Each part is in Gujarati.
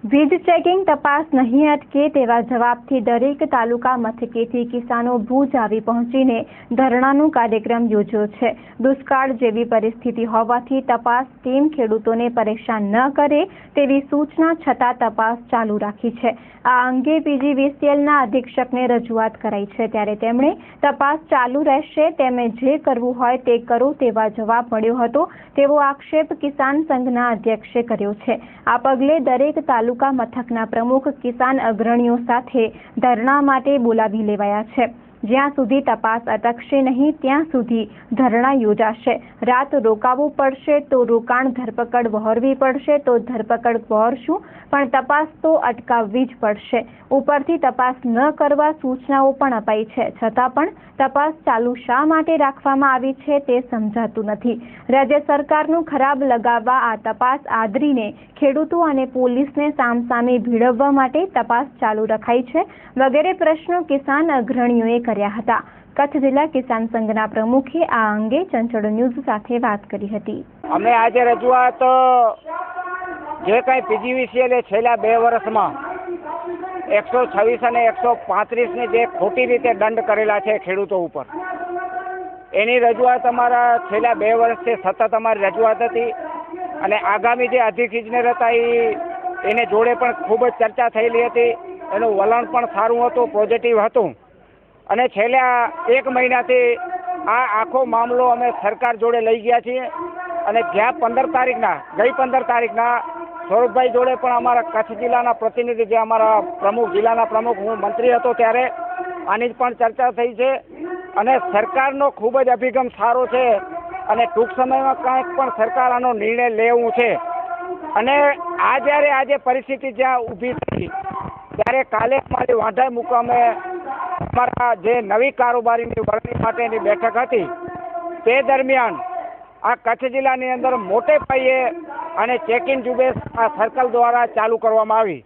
વીજ ચેકિંગ તપાસ નહીં અટકે તેવા જવાબથી દરેક તાલુકા મથકેથી કિસાનો ભુજ આવી પહોંચીને ધરણાનો કાર્યક્રમ યોજ્યો છે। દુષ્કાળ જેવી પરિસ્થિતિ હોવાથી તપાસ ટીમ ખેડૂતોને પરેશાન ન કરે તેવી સૂચના છતાં તપાસ ચાલુ રાખી છે। આ અંગે પીજીવીસીએલના અધિક્ષકને રજૂઆત કરાઈ છે, ત્યારે તેમણે તપાસ ચાલુ રહેશે, તમે જે કરવું હોય તે કરો તેવા જવાબ મળ્યો હતો તેવો આક્ષેપ કિસાન સંઘના અધ્યક્ષે કર્યો છે। આ પગલે દરેક તાલુકા મથકના પ્રમુખ કિસાન અગ્રણીઓ સાથે ધરણા માટે બોલાવી લેવાયા છે। જ્યાં સુધી તપાસ અટકશે નહીં ત્યાં સુધી ધરણા યોજાશે। રાત રોકાવું પડશે તો રોકાણ, ધરપકડ વહોરવી પડશે તો ધરપકડ વહોરશું, પણ તપાસ તો અટકાવવી જ પડશે। ઉપરથી તપાસ ન કરવા સૂચનાઓ પણ અપાઈ છે, છતાં પણ તપાસ ચાલુ શા માટે રાખવામાં આવી છે તે સમજાતું નથી। રાજ્ય સરકારનું ખરાબ લગાવવા આ તપાસ આદરીને ખેડૂતો અને પોલીસને સામસામે ભીડવવા માટે તપાસ ચાલુ રખાઈ છે વગેરે પ્રશ્નો કિસાન અગ્રણીઓએ કર્યા હતા। કચ્છ જિલ્લા કિસાન સંઘના પ્રમુખે આ અંગે ચંચળ ન્યૂઝ સાથે વાત કરી હતી। અમે આજે રજૂઆત જે કંઈ પીજીવીસીએલે છેલ્લા 2 વર્ષમાં 126 અને 135ની જે ખોટી રીતે દંડ કરેલા છે ખેડૂતો ઉપર, એની રજૂઆત અમારા છેલ્લા 2 વર્ષથી સતત અમારી રજૂઆત હતી અને આગામી જે અધિક ઇજનેર હતા એને જોડે પણ ખૂબ જ ચર્ચા થયેલી હતી। એનું વલણ પણ સારું હતું, પોઝિટિવ હતું અને છેલ્લા 1 મહિનાથી આ આખો મામલો અમે સરકાર જોડે લઈ ગયા છીએ અને ગઈ 15 તારીખના સ્વરૂપભાઈ જોડે પણ અમારા કચ્છ જિલ્લાના પ્રતિનિધિ, જે અમારા પ્રમુખ, જિલ્લાના પ્રમુખ, હું મંત્રી હતો ત્યારે આની જ પણ ચર્ચા થઈ છે અને સરકારનો ખૂબ જ અભિગમ સારો છે અને ટૂંક સમયમાં કાંઈક પણ સરકાર આનો નિર્ણય લેવું છે। અને આજે પરિસ્થિતિ જ્યાં ઊભી થઈ ત્યારે કાલે અમારી વાંઢાઈ મુકામે અમારા જે નવી કારોબારીની વરણી માટેની બેઠક હતી તે દરમિયાન આ કચ્છ જિલ્લાની અંદર મોટે પાયે અને ચેકિંગ ઝુંબેશ આ સર્કલ દ્વારા ચાલુ કરવામાં આવી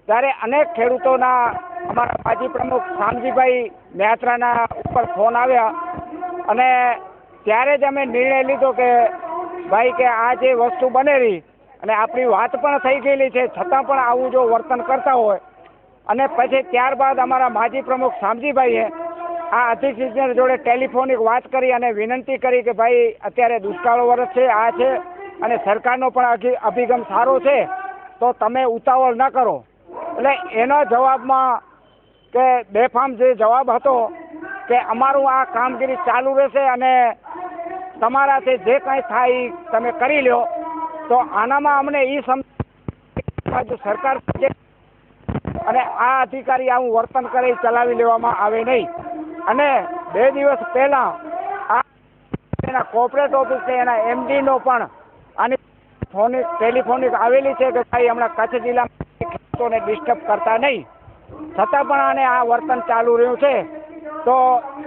ત્યારે અનેક ખેડૂતોના અમારા માજી પ્રમુખ શામજીભાઈ મેત્રાના ઉપર ફોન આવ્યા અને ત્યારે જ અમે નિર્ણય લીધો કે ભાઈ કે આ જે વસ્તુ બનેલી અને આપણી વાત પણ થઈ ગયેલી છે, છતાં પણ આવું જો વર્તન કરતા હોય અને પછી ત્યારબાદ અમારા માજી પ્રમુખ શામજીભાઈએ આ અધિક ઇજનેર જોડે ટેલિફોનિક વાત કરી અને વિનંતી કરી કે ભાઈ અત્યારે દુષ્કાળ વર્ષ છે, આ છે અને સરકારનો પણ અભિગમ સારો છે તો તમે ઉતાવળ ન કરો। એટલે એના જવાબમાં કે બેફામ જે જવાબ હતો કે અમારું આ કામગીરી ચાલુ રહેશે અને તમારાથી જે કાંઈ થાય તમે કરી લો। તો આનામાં અમને એ સમજ સરકાર અને આ અધિકારી આવું વર્તન કરે ચલાવી લેવામાં આવે નહીં। અને 2 દિવસ પહેલા આ એના કોર્પોરેટ ઓફિસ છે એના એમડીનો પણ આની ટેલિફોનિક આવેલી છે કે ભાઈ હમણાં કચ્છ જિલ્લામાં ખેડૂતોને ડિસ્ટર્બ કરતા નહીં, છતાં પણ આને આ વર્તન ચાલુ રહ્યું છે। તો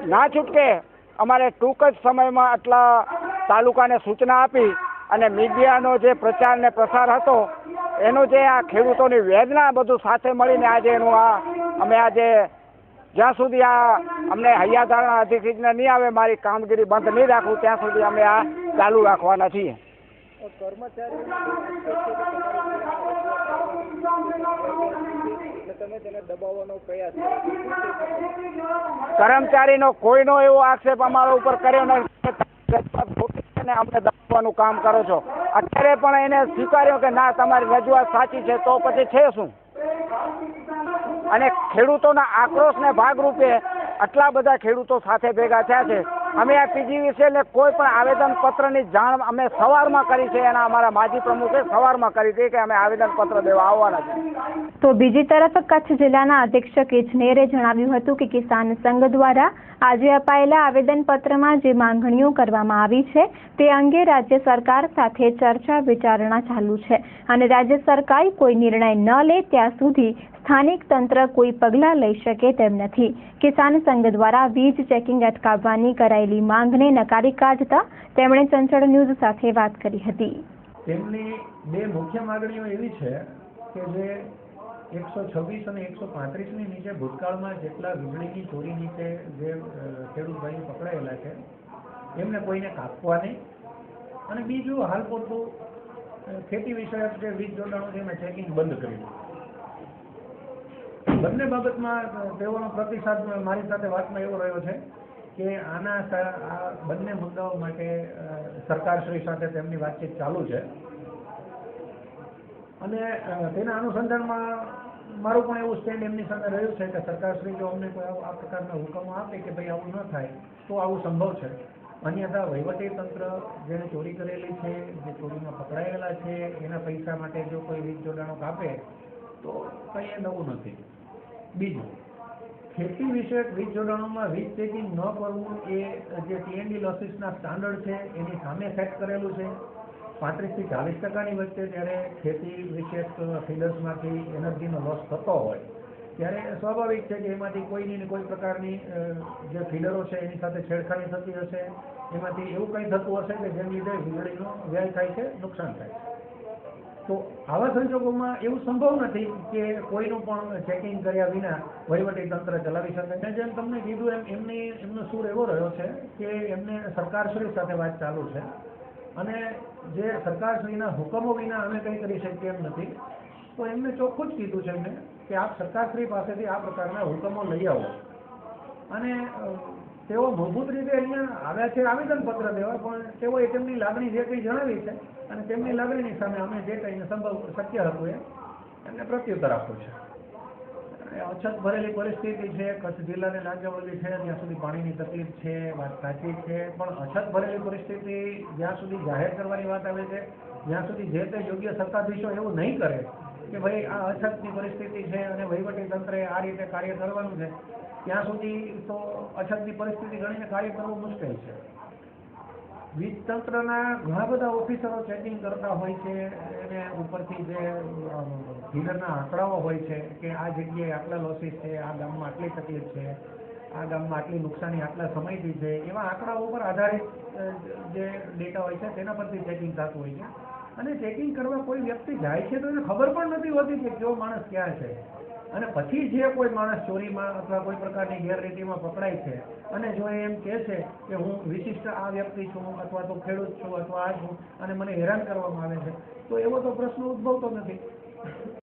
ના છૂટકે અમારે ટૂંક જ સમયમાં આટલા તાલુકાને સૂચના આપી અને મીડિયાનો જે પ્રચાર ને પ્રસાર હતો એનું જે આ ખેડૂતોની વેદના બધું સાથે મળીને આજે એનું અમે આજે જ્યાં સુધી આ અમને હૈયાધારણા અધિક ઇજનેર નહીં આવે મારી કામગીરી બંધ નહીં રાખું ત્યાં સુધી અમે આ ચાલુ રાખવાના છીએ। કર્મચારીનો કોઈનો એવો આક્ષેપ અમારા ઉપર કર્યો નથી, અમને દબાવવાનું કામ કરો છો। અત્યારે પણ એને સ્વીકાર્યો કે ના તમારી રજૂઆત સાચી છે તો પછી છે શું? અને ખેડૂતોના આક્રોશને ભાગરૂપે આટલા બધા ખેડૂતો સાથે ભેગા થયા છે। અમે આ પીજીવીસીએલને કોઈ પણ આવેદનપત્રની જાણ અમે સવારમાં કરી છે, એના અમારા માજી પ્રમુખે સવારમાં કરી હતી કે અમે આવેદનપત્ર દેવા આવવાના છીએ। તો બીજી તરફ કચ્છ જિલ્લાના અધિક્ષક ઇજનેરે જણાવ્યું હતું કે કિસાન સંઘ દ્વારા આજે અપાયેલા આવેદનપત્રમાં જે માંગણીઓ કરવામાં આવી છે તે અંગે રાજ્ય સરકાર સાથે ચર્ચા વિચારણા ચાલુ છે અને રાજ્ય સરકાર કોઈ નિર્ણય ન લે ત્યાં સુધી સ્થાનિક તંત્ર કોઈ પગલાં લઈ શકે તેમ નથી। કિસાન સંઘ દ્વારા વીજ ચેકિંગ અટકાવવાની કરાયેલી માંગને નકારી કાઢતા તેમણે ચંચળ ન્યૂઝ સાથે વાત કરી હતી। તેમની 2 મુખ્ય માંગણીઓ એવી છે કે જે 126 અને 135ની નીચે ભૂતકાળમાં જેટલા વીજળીની ચોરી નીચે જે ખેડૂત ભાઈઓ પકડાયેલા છે એમને કોઈને કાપવા નહીં અને બીજું હાલ પૂરતું ખેતી વિષયક જે વીજ જોડાણો છે એમાં ચેકિંગ બંધ કર્યું. બંને બાબતમાં તેઓનો પ્રતિસાદ મારી સાથે વાતમાં એવો રહ્યો છે કે આ બંને મુદ્દાઓ માટે સરકારશ્રી સાથે તેમની વાતચીત ચાલુ છે અને તેના અનુસંધાનમાં મારું પણ એવું સ્ટેન્ડ એમની સામે રહ્યું છે કે સરકારશ્રી જો અમને કોઈ આ પ્રકારના હુકમો આપે કે ભાઈ આવું ન થાય તો આવું સંભવ છે. અન્યથા વહીવટી તંત્ર જેણે ચોરી કરેલી છે, જે ચોરીમાં પકડાયેલા છે, એના પૈસા માટે જો કોઈ વીજ જોડાણો કાપે તો કંઈ એ નવું નથી. બીજું, ખેતી વિષયક વીજ જોડાણોમાં વીજ ચેકિંગ ન કરવું એ જે T&D લોસીસના સ્ટાન્ડર્ડ છે એની સામે સેટ કરેલું છે. 35 થી 40% વચ્ચે જ્યારે ખેતી વિષયક ફીડર્સમાંથી એનર્જીનો લોસ થતો હોય ત્યારે સ્વાભાવિક છે કે એમાંથી કોઈની કોઈ પ્રકારની જે ફીડરો છે એની સાથે છેડખાની થતી હશે, એમાંથી એવું કંઈ થતું હશે કે જેને લીધે વીજળીનો વ્યય થાય છે, નુકસાન થાય છે. તો આવા સંજોગોમાં એવું સંભવ નથી કે કોઈનું પણ ચેકિંગ કર્યા વિના વહીવટી તંત્ર ચલાવી શકે. મેં જેમ તમને કીધું એમનો સૂર એવો રહ્યો છે કે એમને સરકારશ્રી સાથે વાત ચાલુ છે અને જે સરકારશ્રીના હુકમો વિના અમે કંઈ કરી શકીએ એમ નથી. તો એમને ચોખ્ખું જ કીધું છે એમને કે આપ સરકારશ્રી પાસેથી આ પ્રકારના હુકમો લઈ આવો અને તેઓ મૂળભૂત રીતે અહીંયા આવ્યા છે આવેદનપત્ર દેવા, પણ તેઓએ તેમની લાગણી જે કંઈ જણાવી છે અને તેમની લાગણીની સામે અમે જે કંઈ સંભવ શક્ય હતું એમને પ્રત્યુત્તર આપ્યો છે. અછત ભરેલી પરિસ્થિતિ છે, કચ્છ જિલ્લાને લાંચાવલી છે, ત્યાં સુધી પાણીની તકલીફ છે, વાત સાચી છે, પણ અછત ભરેલી પરિસ્થિતિ જ્યાં સુધી જાહેર કરવાની વાત આવે છે, જ્યાં સુધી જે તે યોગ્ય સત્તાધીશો એવું નહીં કરે કે ભાઈ આ અછતની પરિસ્થિતિ છે અને વહીવટી તંત્રે આ રીતે કાર્ય કરવાનું છે, ત્યાં સુધી તો અછતની પરિસ્થિતિ ગણીને કાર્ય કરવું મુશ્કેલ છે. વીજ તંત્રના ઘણા બધા ઓફિસરો ચેકિંગ કરતા હોય છે અને ઉપરથી જે ફીડરના આંકડાઓ હોય છે કે આ જગ્યાએ આટલા લોસીસ છે, આ ગામમાં આટલી તકલીફ છે, આ ગામમાં આટલી નુકસાની આટલા સમયથી છે, એવા આંકડાઓ ઉપર આધારિત જે ડેટા હોય છે તેના પરથી ચેકિંગ થતું હોય છે. અને ચેકિંગ કરવા કોઈ વ્યક્તિ જાય છે તો એને ખબર પણ નથી હોતી કે કયો માણસ ક્યાં છે અને પછી જે કોઈ માણસ ચોરીમાં અથવા કોઈ પ્રકારની ગેરરીતિમાં પકડાય છે અને જો એમ કહે છે કે હું વિશિષ્ટ આ વ્યક્તિ છું અથવા તો ખેડૂત છું અથવા આ છું અને મને હેરાન કરવામાં આવે છે, તો એવો તો પ્રશ્ન ઉદ્ભવતો નથી.